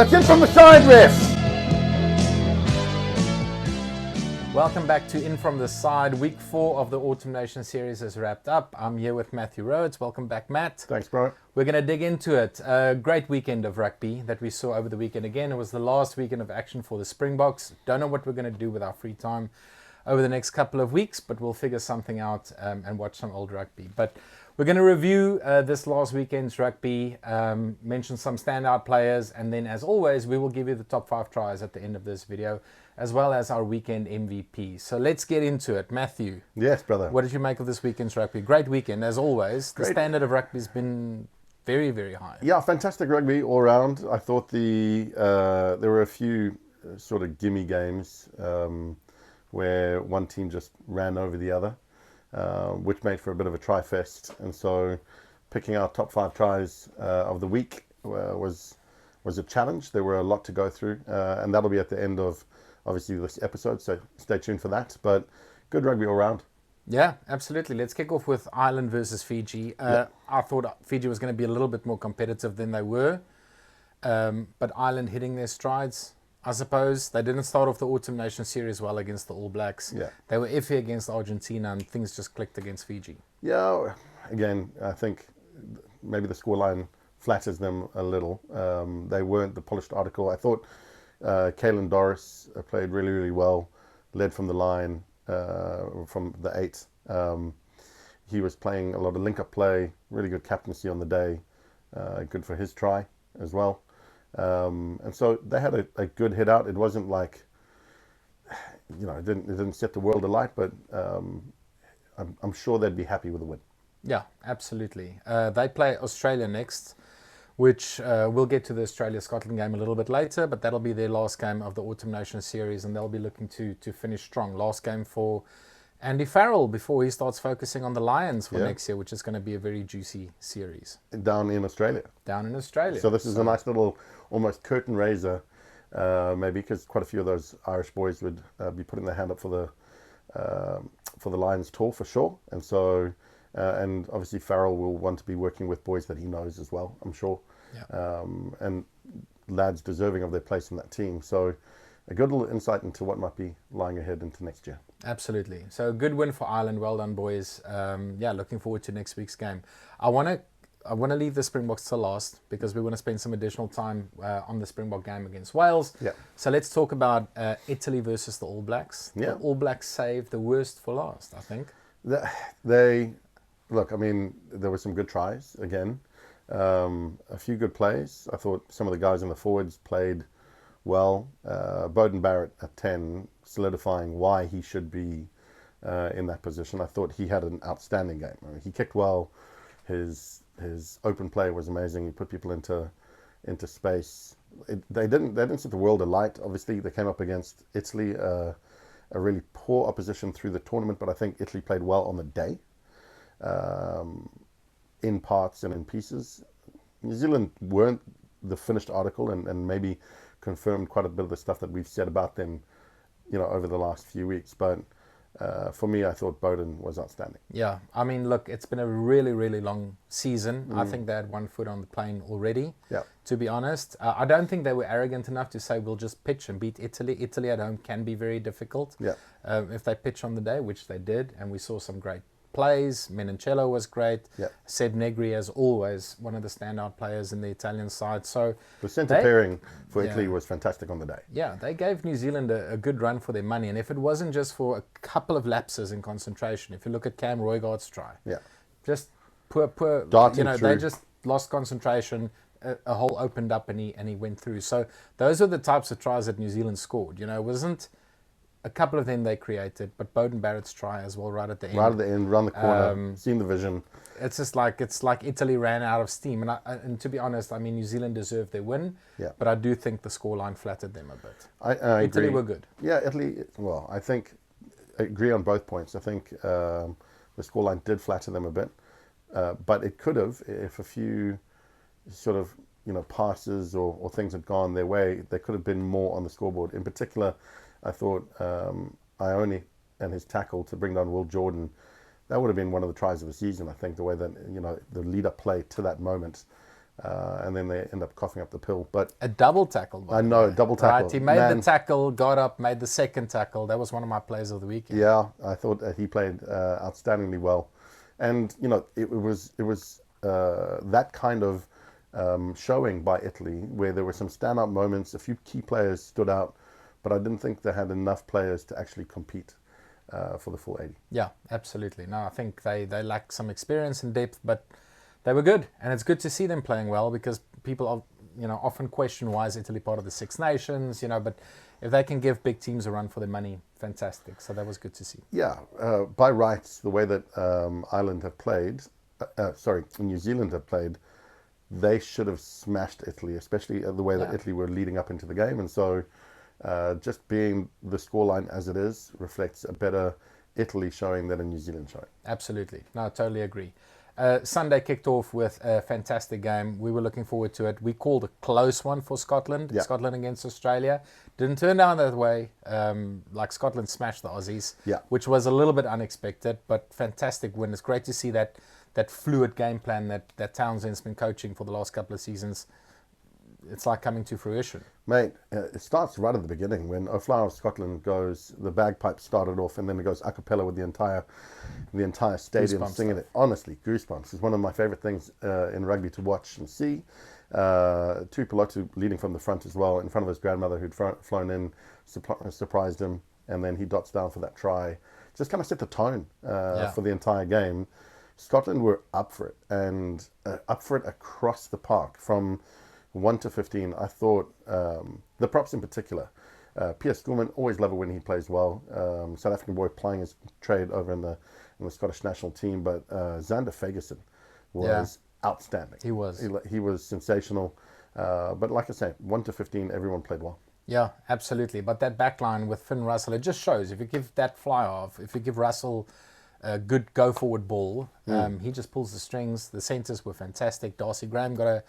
That's it from the side, ref. Welcome back to In From The Side. Week 4 of the Autumn Nation series has wrapped up. I'm here with Matthew Rhodes. Welcome back, Matt. Thanks, bro. We're going to dig into it. A great weekend of rugby that we saw over the weekend. Again, it was the last weekend of action for the Springboks. Don't know what we're going to do with our free time over the next couple of weeks, but we'll figure something out and watch some old rugby. But we're going to review this last weekend's rugby, mention some standout players, and then, as always, we will give you the top 5 tries at the end of this video, as well as our weekend MVP. So let's get into it. Matthew. Yes, brother. What did you make of this weekend's rugby? Great weekend, as always. The standard of rugby has been very, very high. Yeah, fantastic rugby all round. I thought there were a few sort of gimme games where one team just ran over the other, which made for a bit of a try fest. And so picking our top 5 tries of the week was a challenge. There were a lot to go through, and that'll be at the end of obviously this episode, so stay tuned for that. But good rugby all round. Yeah, absolutely. Let's kick off with Ireland versus Fiji. I thought Fiji was going to be a little bit more competitive than they were, but Ireland hitting their strides, I suppose. They didn't start off the Autumn Nation series well against the All Blacks. Yeah. They were iffy against Argentina, and things just clicked against Fiji. Yeah, again, I think maybe the scoreline flatters them a little. They weren't the polished article. I thought Caelan Doris played really, really well, led from the line, from the 8. He was playing a lot of link-up play, really good captaincy on the day, good for his try as well. And so they had a good hit out. It wasn't like, it didn't set the world alight, but I'm sure they'd be happy with the win. Yeah, absolutely. They play Australia next, which we'll get to the Australia-Scotland game a little bit later, but that'll be their last game of the Autumn Nation series, and they'll be looking to finish strong. Last game for Andy Farrell before he starts focusing on the Lions for next year, which is going to be a very juicy series. Down in Australia. So this is a nice little, almost curtain raiser, maybe, because quite a few of those Irish boys would be putting their hand up for the Lions tour for sure. And so, and obviously Farrell will want to be working with boys that he knows as well, I'm sure. Yeah. And lads deserving of their place in that team. So a good little insight into what might be lying ahead into next year. Absolutely. So a good win for Ireland. Well done, boys. Looking forward to next week's game. I want to leave the Springboks to last because we want to spend some additional time on the Springbok game against Wales. Yeah. So let's talk about Italy versus the All Blacks. Yeah. The All Blacks saved the worst for last, I think. Look, I mean, there were some good tries again. A few good plays. I thought some of the guys in the forwards played well. Beauden Barrett at 10, solidifying why he should be in that position. I thought he had an outstanding game. I mean, he kicked well. His open play was amazing. He put people into space. They didn't set the world alight. Obviously, they came up against Italy, a really poor opposition through the tournament, but I think Italy played well on the day, in parts and in pieces. New Zealand weren't the finished article, and maybe confirmed quite a bit of the stuff that we've said about them, over the last few weeks. But for me, I thought Beauden was outstanding. Yeah, I mean, look, it's been a really, really long season. I think they had one foot on the plane already, to be honest. I don't think they were arrogant enough to say we'll just pitch and beat Italy. Italy at home can be very difficult if they pitch on the day, which they did, and we saw some great plays. Menoncello was great. Seb Negri, as always, one of the standout players in the Italian side. So the centre pairing for Italy was fantastic on the day. Yeah, they gave New Zealand a good run for their money. And if it wasn't just for a couple of lapses in concentration, if you look at Cam Roygaard's try, just poor, darting through. They just lost concentration. A hole opened up and he went through. So those are the types of tries that New Zealand scored. It wasn't a couple of them they created, but Beauden Barrett's try as well, right at the end. Right at the end, round the corner, seen the vision. It's just like Italy ran out of steam, and to be honest, I mean, New Zealand deserved their win, but I do think the scoreline flattered them a bit. I Italy agree. were good. Yeah, Italy. Well, I agree on both points. I think the scoreline did flatter them a bit, but it could have, if a few sort of passes or things had gone their way, there could have been more on the scoreboard. In particular, I thought Ione and his tackle to bring down Will Jordan, that would have been one of the tries of the season. I think the way that the lead-up play to that moment and then they end up coughing up the pill. But A double tackle, by I the know, way. double tackle. Right, he made Man, the tackle, got up, made the second tackle. That was one of my plays of the weekend. yeah, I thought that he played outstandingly well, and it was that kind of showing by Italy where there were some standout moments. A few key players stood out, but I didn't think they had enough players to actually compete for the full 80. Yeah, absolutely. No, I think they lack some experience and depth, but they were good, and it's good to see them playing well because people are, often question why is Italy part of the Six Nations, but if they can give big teams a run for their money, fantastic. So that was good to see. Yeah, by rights, the way that Ireland have played, New Zealand have played, they should have smashed Italy, especially the way that Italy were leading up into the game. And so just being the scoreline as it is reflects a better Italy showing than a New Zealand showing. Absolutely. No, I totally agree. Sunday kicked off with a fantastic game. We were looking forward to it. We called a close one for Scotland. Yeah. Scotland against Australia. Didn't turn out that way. Like Scotland smashed the Aussies, which was a little bit unexpected, but fantastic win. It's great to see that fluid game plan that Townsend's been coaching for the last couple of seasons. It's like coming to fruition. Mate, it starts right at the beginning when O'Flower of Scotland goes, the bagpipes started off and then it goes a cappella with the entire stadium singing it. Honestly, goosebumps. It's one of my favorite things in rugby to watch and see. Tuipulotu leading from the front as well in front of his grandmother who'd flown in, surprised him, and then he dots down for that try. Just kind of set the tone for the entire game. Scotland were up for it, and up for it across the park from 1 to 15. I thought the props in particular. Piers Schoolman, always love it when he plays well. South African boy playing his trade over in the Scottish national team, but Xander Fagerson was outstanding. He was sensational. But like I say, 1 to 15, everyone played well. Yeah, absolutely. But that back line with Finn Russell, it just shows if you give that fly off, if you give Russell a good go forward ball, he just pulls the strings. The centres were fantastic. Darcy Graham got a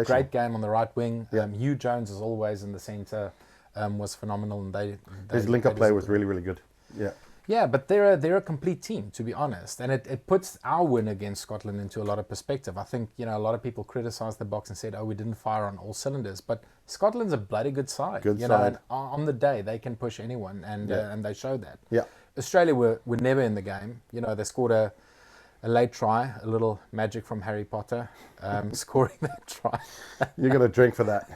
great game on the right wing. Hugh Jones, as always, in the centre, was phenomenal. And his link-up play was really, really good. Yeah. Yeah, but they're a complete team, to be honest. And it puts our win against Scotland into a lot of perspective. I think, a lot of people criticised the Boks and said, we didn't fire on all cylinders. But Scotland's a bloody good side. Good side. And on the day, they can push anyone, and they showed that. Yeah. Australia were never in the game. They scored a late try, a little magic from Harry Potter, scoring that try. You're going to drink for that.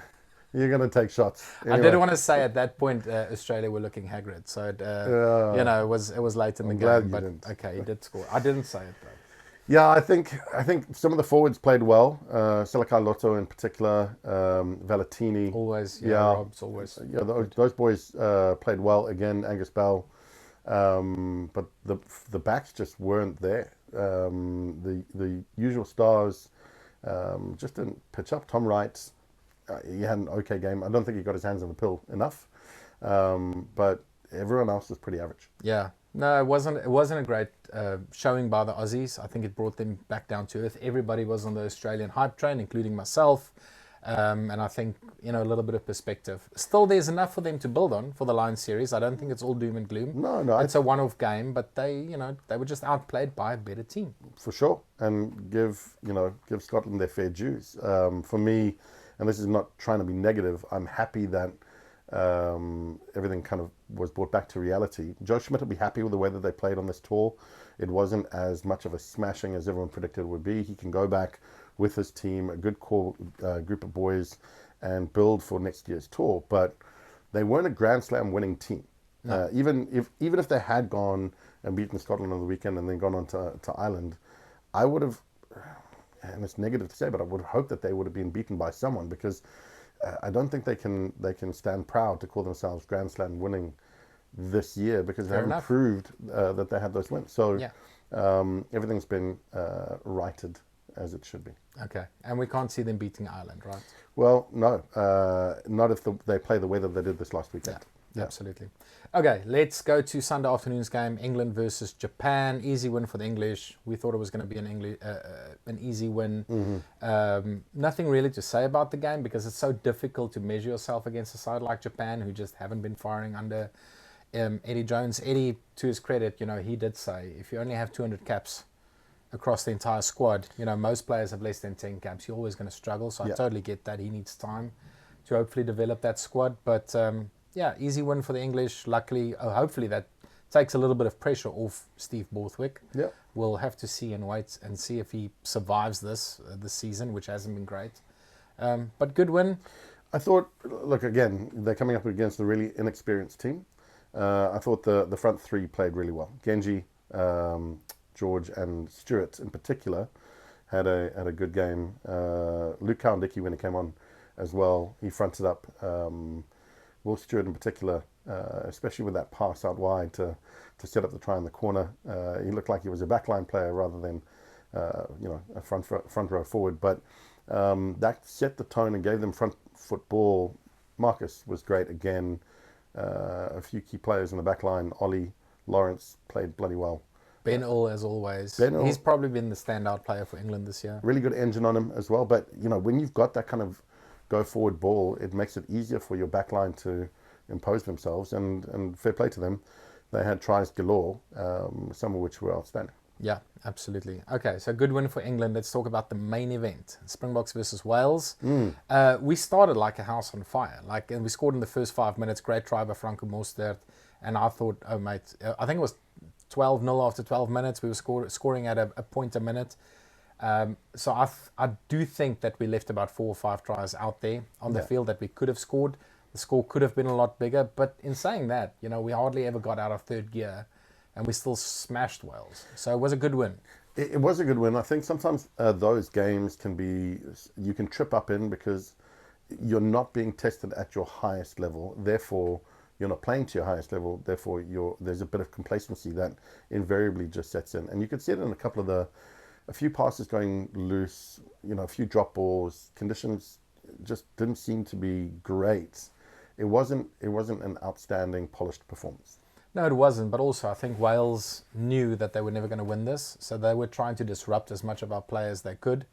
You're going to take shots. Anyway. I did want to say at that point Australia were looking haggard, so it was late in the game. But didn't. Okay, he did score. I didn't say it though. Yeah, I think some of the forwards played well. Selakai Lotto in particular, Valentini. Always, Rob's always. Yeah, those boys played well again. Angus Bell, but the backs just weren't there. The usual stars just didn't pitch up. Tom Wright, he had an okay game. I don't think he got his hands on the pill enough, but everyone else was pretty average. Yeah, no, it wasn't a great showing by the Aussies. I think it brought them back down to earth. Everybody was on the Australian hype train, including myself. And I think, a little bit of perspective. Still, there's enough for them to build on for the Lions series. I don't think it's all doom and gloom. No. It's a one-off game, but they were just outplayed by a better team. For sure. And give Scotland their fair dues. For me, and this is not trying to be negative, I'm happy that everything kind of was brought back to reality. Joe Schmidt will be happy with the way that they played on this tour. It wasn't as much of a smashing as everyone predicted it would be. He can go back with his team, a good core group of boys, and build for next year's tour. But they weren't a Grand Slam winning team. No. Even if they had gone and beaten Scotland on the weekend and then gone on to Ireland, I would have, and it's negative to say, but I would hope that they would have been beaten by someone, because I don't think they can stand proud to call themselves Grand Slam winning this year, because they haven't proved that they had those wins. So everything's been righted as it should be. Okay, and we can't see them beating Ireland, right? Well, no, not if they play the way that they did this last weekend. Yeah. Absolutely. Okay, let's go to Sunday afternoon's game, England versus Japan. Easy win for the English. We thought it was going to be an easy win. Mm-hmm. Nothing really to say about the game, because it's so difficult to measure yourself against a side like Japan, who just haven't been firing under Eddie Jones. Eddie, to his credit, he did say, if you only have 200 caps across the entire squad. You know, most players have less than 10 caps. You're always going to struggle. So I totally get that. He needs time to hopefully develop that squad. But yeah, easy win for the English. Luckily, hopefully that takes a little bit of pressure off Steve Borthwick. Yeah. We'll have to see and wait and see if he survives this season, which hasn't been great. But good win. I thought, look, again, they're coming up against a really inexperienced team. I thought the front three played really well. Genji, George, and Stewart in particular had a good game. Luke Cowan-Dickey, when he came on as well, he fronted up. Will Stewart in particular, especially with that pass out wide to set up the try in the corner, he looked like he was a backline player rather than a front row forward. But that set the tone and gave them front foot ball. Marcus was great again. A few key players in the back line. Ollie, Lawrence played bloody well. Ben Earl, as always. Ben He's probably been the standout player for England this year. Really good engine on him as well. But, when you've got that kind of go-forward ball, it makes it easier for your back line to impose themselves. And fair play to them. They had tries galore, some of which were outstanding. Yeah, absolutely. Okay, so good win for England. Let's talk about the main event. Springboks versus Wales. We started like a house on fire. And we scored in the first 5 minutes. Great try by Franco Mostert. And I thought, oh, mate, I think it was 12-0 after 12 minutes. We were scoring at a point a minute. So I do think that we left about 4 or 5 tries out there on the field that we could have scored. The score could have been a lot bigger. But in saying that, we hardly ever got out of third gear. And we still smashed Wales. So it was a good win. It was a good win. I think sometimes those games you can trip up in because you're not being tested at your highest level. Therefore, you're not playing to your highest level. Therefore, there's a bit of complacency that invariably just sets in. And you could see it in a few passes going loose, a few drop balls. Conditions just didn't seem to be great. It wasn't an outstanding, polished performance. No, it wasn't. But also, I think Wales knew that they were never going to win this. So they were trying to disrupt as much of our play as they could.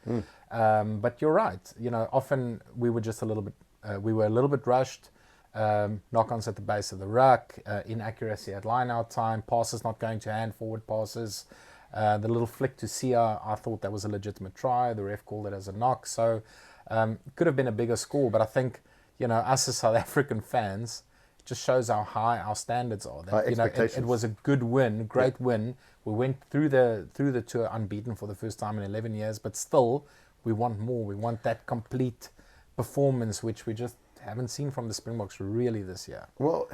But you're right. Often we were just a little bit rushed. Knock-ons at the base of the ruck, inaccuracy at line-out time, passes not going to hand, forward passes. The little flick to Sia, I thought that was a legitimate try. The ref called it as a knock. So it could have been a bigger score. But I think, us as South African fans, just shows how high our standards are. That, it was a good win, great win. We went through the tour unbeaten for the first time in 11 years, but still, we want more. We want that complete performance, which we just haven't seen from the Springboks really this year. Well,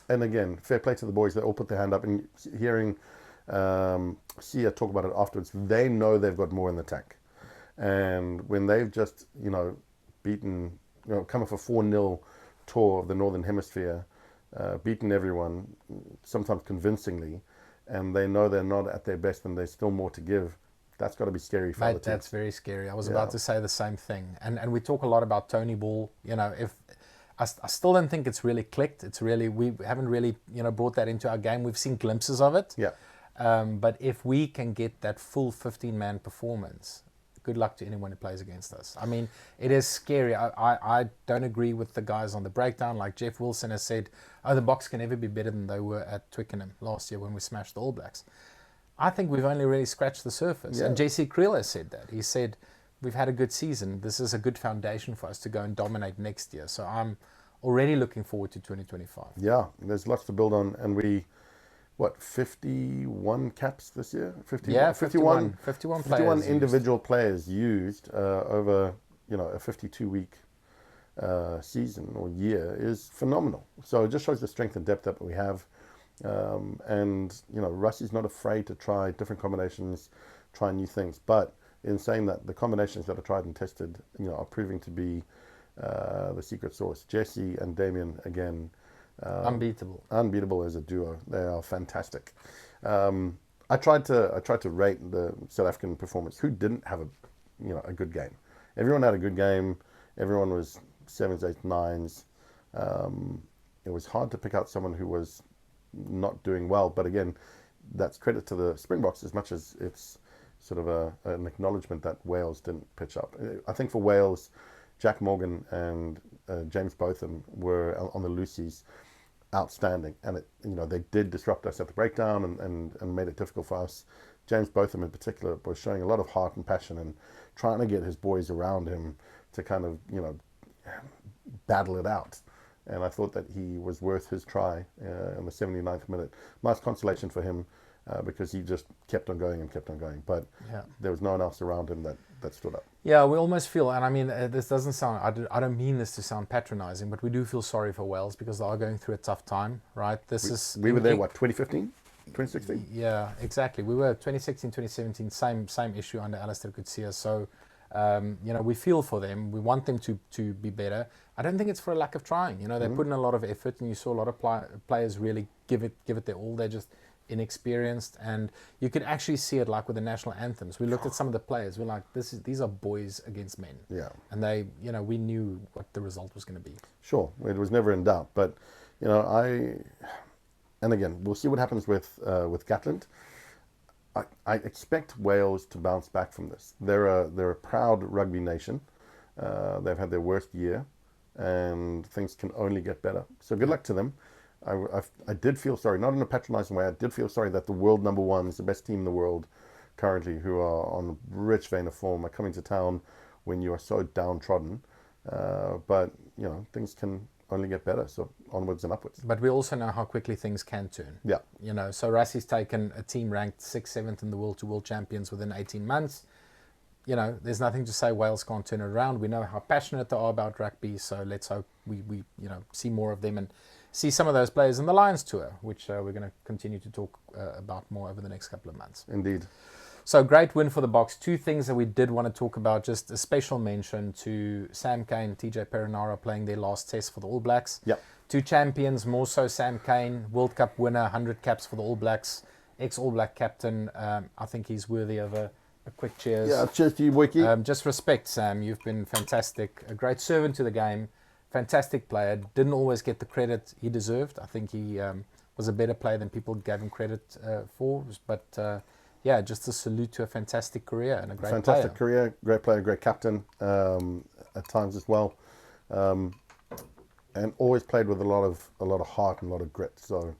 and again, fair play to the boys. They all put their hand up, and hearing Sia talk about it afterwards, they know they've got more in the tank. And when they've just, beaten, come off a 4-0 tour of the Northern Hemisphere, beaten everyone, sometimes convincingly, and they know they're not at their best and there's still more to give, that's got to be scary for other teams. That's very scary. I was about to say the same thing. And we talk a lot about Tony Ball. If I still don't think it's really clicked. We haven't really, brought that into our game. We've seen glimpses of it. Yeah. But if we can get that full 15-man performance, good luck to anyone who plays against us. I mean, it is scary. I don't agree with the guys on the breakdown. Like Jeff Wilson has said, the Boks can never be better than they were at Twickenham last year when we smashed the All Blacks. I think we've only really scratched the surface. Yeah. And JC Creel has said that. He said, we've had a good season. This is a good foundation for us to go and dominate next year. So I'm already looking forward to 2025. Yeah, there's lots to build on. And 51 caps this year? 51 players individual players used over, a 52-week season or year is phenomenal. So it just shows the strength and depth that we have. Rusty's not afraid to try different combinations, try new things. But in saying that, the combinations that are tried and tested, are proving to be the secret sauce. Jesse and Damien, again, unbeatable as a duo. They are fantastic. I tried to rate the South African performance. Who didn't have a good game? Everyone had a good game. Everyone was 7s, 8s, 9s. It was hard to pick out someone who was not doing well. But again, that's credit to the Springboks as much as it's sort of an acknowledgement that Wales didn't pitch up. I think for Wales, Jack Morgan and James Botham were on the loosies outstanding, and they did disrupt us at the breakdown and made it difficult for us James Botham in particular was showing a lot of heart and passion and trying to get his boys around him to kind of, battle it out. And I thought that he was worth his try in the 79th minute. Nice consolation for him because he just kept on going and kept on going. But there was no one else around him that stood up. Yeah, we almost feel, and I mean, this doesn't sound, I don't mean this to sound patronizing, but we do feel sorry for Wales because they are going through a tough time, right? We were there, 2015? 2016? Yeah, exactly. We were 2016, 2017, same issue under Alistair Coetzee. So, we feel for them. We want them to be better. I don't think it's for a lack of trying. They put in a lot of effort, and you saw a lot of players really give it their all. They're just inexperienced, and you could actually see it like with the national anthems. We looked at some of the players. We're like, these are boys against men. Yeah. And they, we knew what the result was going to be. Sure, it was never in doubt. But, and again, we'll see what happens with Gatland. I expect Wales to bounce back from this. They're a proud rugby nation. They've had their worst year, and things can only get better. So good luck to them. I did feel sorry, not in a patronizing way. I did feel sorry that the world number ones, the best team in the world currently, who are on a rich vein of form, are coming to town when you are so downtrodden. But things can only get better, so onwards and upwards. But we also know how quickly things can turn. Yeah. So Rassie's taken a team ranked 6th, 7th in the world to world champions within 18 months. There's nothing to say Wales can't turn it around. We know how passionate they are about rugby, so let's hope we see more of them and see some of those players in the Lions tour, which we're going to continue to talk about more over the next couple of months. Indeed. So great win for the Boks. Two things that we did want to talk about, just a special mention to Sam Cane, TJ Perenara playing their last test for the All Blacks. Yep. Two champions, more so Sam Cane, World Cup winner, 100 caps for the All Blacks, ex-All Black captain. I think he's worthy of a quick cheers. Yeah, cheers to you, Wiki. Just respect, Sam. You've been fantastic, a great servant to the game, fantastic player. Didn't always get the credit he deserved. I think he was a better player than people gave him credit for, but... just a salute to a fantastic career and a great fantastic career, great player, great captain at times as well, and always played with a lot of heart and a lot of grit. So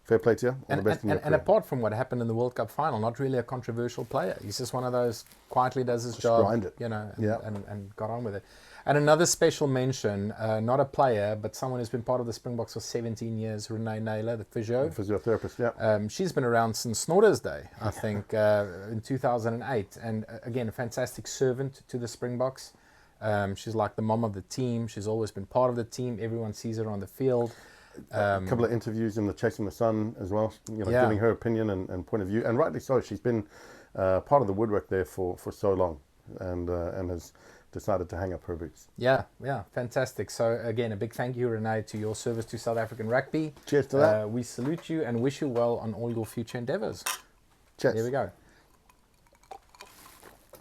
fair play to you. All the best in your career. And apart from what happened in the World Cup final, not really a controversial player. He's just one of those quietly does his job, grind it. And got on with it. And another special mention, not a player, but someone who's been part of the Springboks for 17 years, Renee Naylor, the physiotherapist, yeah. She's been around since Snorter's day, I think, in 2008. And again, a fantastic servant to the Springboks. She's like the mom of the team. She's always been part of the team. Everyone sees her on the field. A couple of interviews in the Chasing the Sun as well, giving her opinion and point of view. And rightly so. She's been part of the woodwork there for so long and has decided to hang up her boots. Yeah, fantastic. So again, a big thank you, Renee, to your service to South African rugby. Cheers to that. We salute you and wish you well on all your future endeavours. Cheers. There we go.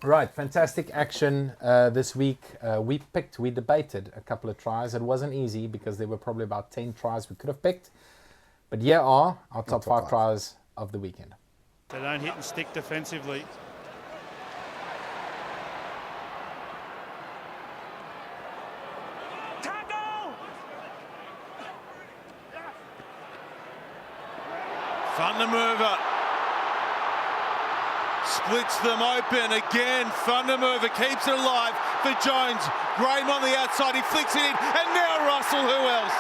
Right, fantastic action this week. We debated a couple of tries. It wasn't easy because there were probably about 10 tries we could have picked. But here are our top five tries of the weekend. They don't hit and stick defensively. Van der Merwe splits them open again. Van der Merwe keeps it alive for Jones. Graham on the outside, he flicks it in, and now Russell, who else?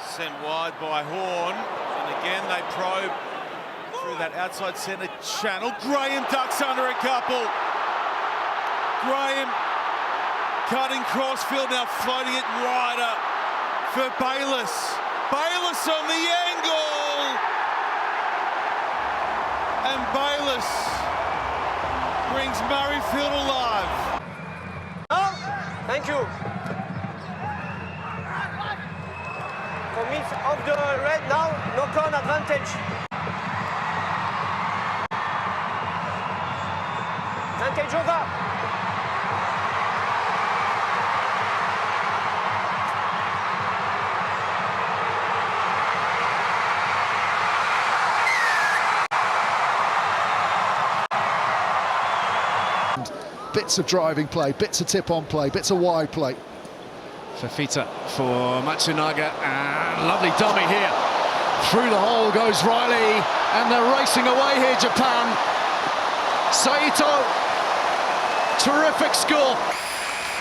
Sent wide by Horn, and again they probe through that outside centre channel. Graham ducks under a couple. Graham cutting crossfield, now floating it wider for Bayliss. Bayliss on the angle! And Bayliss brings Murrayfield alive. Oh, thank you. Commit off the red now, knock-on advantage. Advantage over. Bits of driving play, bits of tip-on play, bits of wide play. Fafita for Matsunaga, and lovely dummy here. Through the hole goes Riley, and they're racing away here, Japan. Saito, terrific score.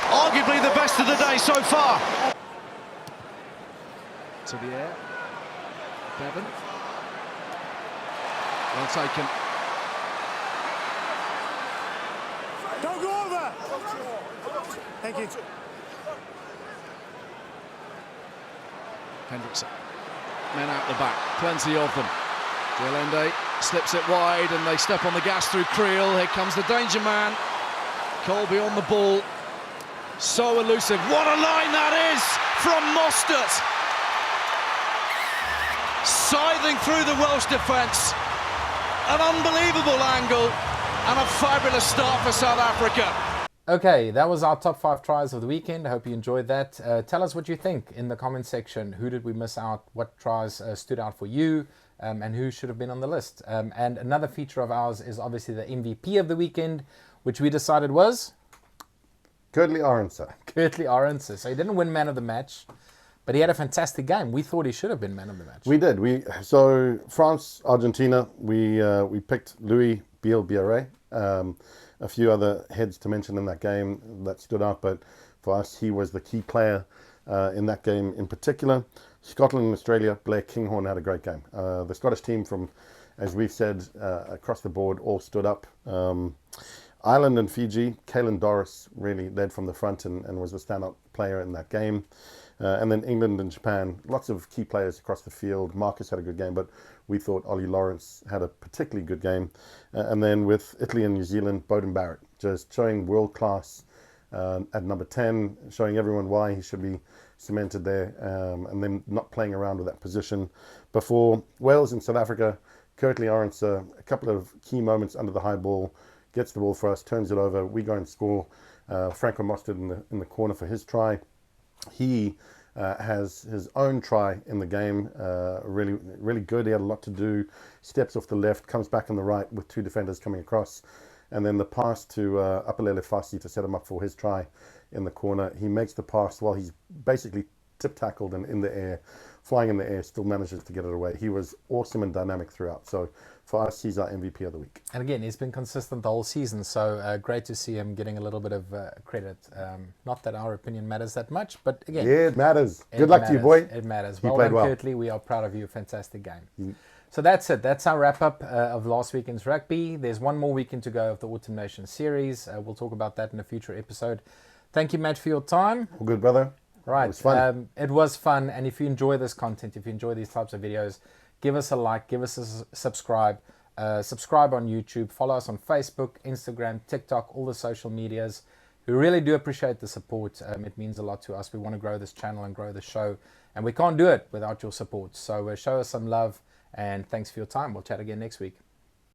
Arguably the best of the day so far. To the air, Bevan. Well taken. Don't go over! Thank you. Hendrickson. Men out the back, plenty of them. Diolende slips it wide and they step on the gas through Creel. Here comes the danger man. Colby on the ball. So elusive. What a line that is from Mostert. Scything through the Welsh defence. An unbelievable angle and a fabulous start for South Africa. Okay, that was our top 5 tries of the weekend. I hope you enjoyed that. Tell us what you think in the comment section. Who did we miss out? What tries stood out for you? And who should have been on the list? And another feature of ours is obviously the MVP of the weekend, which we decided was Curtly Arendse. Curtly Arendse. So he didn't win man of the match, but he had a fantastic game. We thought he should have been man of the match. We did. So France, Argentina. We picked Louis Bielbiere. A few other heads to mention in that game that stood out, but for us, he was the key player in that game in particular. Scotland and Australia, Blair Kinghorn had a great game. The Scottish team from, as we've said, across the board, all stood up. Ireland and Fiji, Caelan Doris really led from the front and was the standout player in that game. And then England and Japan, lots of key players across the field. Marcus had a good game, but we thought Ollie Lawrence had a particularly good game. And then with Italy and New Zealand, Beauden Barrett, just showing world class at number 10, showing everyone why he should be cemented there, and then not playing around with that position. Before Wales and South Africa, Curtly Arendse, a couple of key moments under the high ball, gets the ball for us, turns it over, we go and score. Franco Mostert in the corner for his try. He has his own try in the game, really, really good. He had a lot to do. Steps off the left, comes back on the right with 2 defenders coming across. And then the pass to Apelele Fassi to set him up for his try in the corner. He makes the pass while he's basically tip-tackled and in the air, flying in the air, still manages to get it away. He was awesome and dynamic throughout. So for us, he's our MVP of the week. And again, he's been consistent the whole season, so great to see him getting a little bit of credit. Not that our opinion matters that much, but again... Yeah, it matters. Good luck to you, boy. It matters. You Well played done, well. Curtly. We are proud of you. Fantastic game. So that's it. That's our wrap-up of last weekend's rugby. There's one more weekend to go of the Autumn Nation series. We'll talk about that in a future episode. Thank you, Matt, for your time. All good, brother. Right. It was fun. It was fun. And if you enjoy this content, if you enjoy these types of videos, give us a like, give us a subscribe. Subscribe on YouTube, follow us on Facebook, Instagram, TikTok, all the social medias. We really do appreciate the support. It means a lot to us. We want to grow this channel and grow the show, and we can't do it without your support. So show us some love, and thanks for your time. We'll chat again next week.